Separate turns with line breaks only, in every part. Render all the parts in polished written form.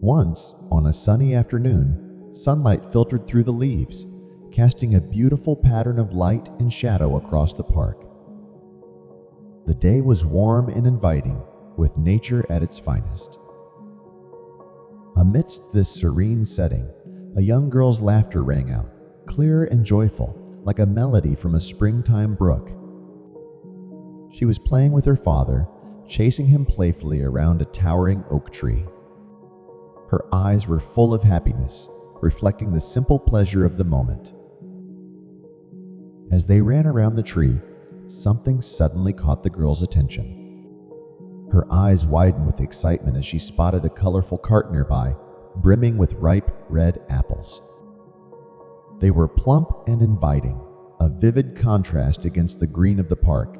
Once, on a sunny afternoon, sunlight filtered through the leaves, casting a beautiful pattern of light and shadow across the park. The day was warm and inviting, with nature at its finest. Amidst this serene setting, a young girl's laughter rang out, clear and joyful, like a melody from a springtime brook. She was playing with her father, chasing him playfully around a towering oak tree. Her eyes were full of happiness, reflecting the simple pleasure of the moment. As they ran around the tree, something suddenly caught the girl's attention. Her eyes widened with excitement as she spotted a colorful cart nearby, brimming with ripe red apples. They were plump and inviting, a vivid contrast against the green of the park.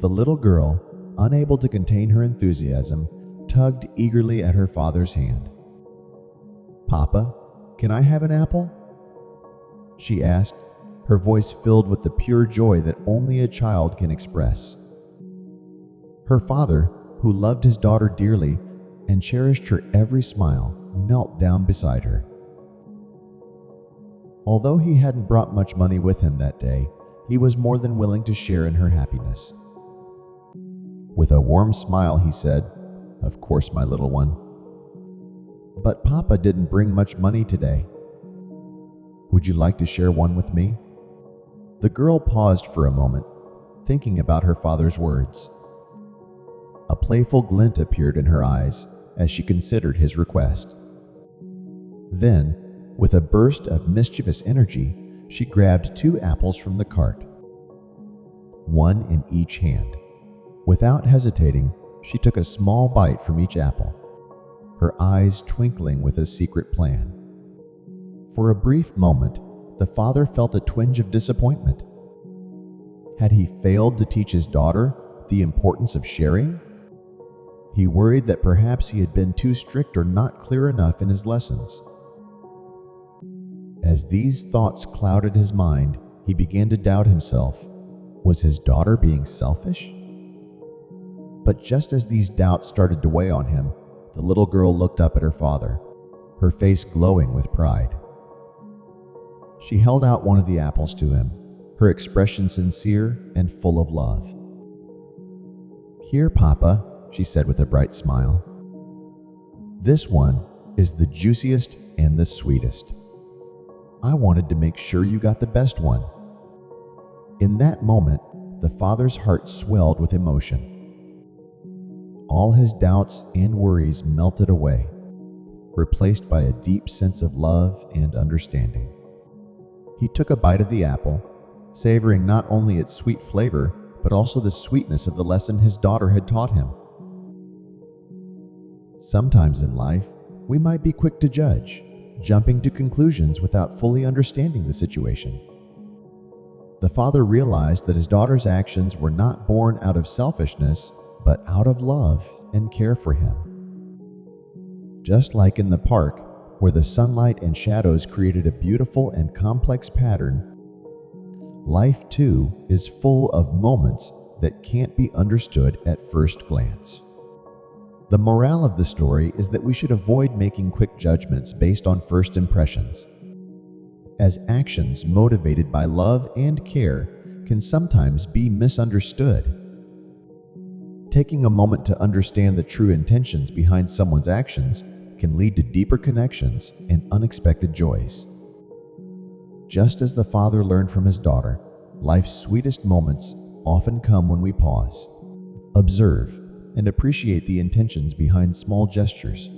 The little girl, unable to contain her enthusiasm, tugged eagerly at her father's hand. "Papa, can I have an apple?" she asked, her voice filled with the pure joy that only a child can express. Her father, who loved his daughter dearly and cherished her every smile, knelt down beside her. Although he hadn't brought much money with him that day, he was more than willing to share in her happiness. With a warm smile, he said, "Of course, my little one. But Papa didn't bring much money today. Would you like to share one with me?" The girl paused for a moment, thinking about her father's words. A playful glint appeared in her eyes as she considered his request. Then, with a burst of mischievous energy, she grabbed 2 apples from the cart, one in each hand. Without hesitating, she took a small bite from each apple, her eyes twinkling with a secret plan. For a brief moment, the father felt a twinge of disappointment. Had he failed to teach his daughter the importance of sharing? He worried that perhaps he had been too strict or not clear enough in his lessons. As these thoughts clouded his mind, he began to doubt himself. Was his daughter being selfish? But just as these doubts started to weigh on him, the little girl looked up at her father, her face glowing with pride. She held out one of the apples to him, her expression sincere and full of love. "Here, Papa," she said with a bright smile. "This one is the juiciest and the sweetest. I wanted to make sure you got the best one." In that moment, the father's heart swelled with emotion. All his doubts and worries melted away, replaced by a deep sense of love and understanding. He took a bite of the apple, savoring not only its sweet flavor, but also the sweetness of the lesson his daughter had taught him. Sometimes in life, we might be quick to judge, jumping to conclusions without fully understanding the situation. The father realized that his daughter's actions were not born out of selfishness, but out of love and care for him. Just like in the park, where the sunlight and shadows created a beautiful and complex pattern, life too is full of moments that can't be understood at first glance. The morale of the story is that we should avoid making quick judgments based on first impressions, as actions motivated by love and care can sometimes be misunderstood. Taking a moment to understand the true intentions behind someone's actions can lead to deeper connections and unexpected joys. Just as the father learned from his daughter, life's sweetest moments often come when we pause, observe, and appreciate the intentions behind small gestures.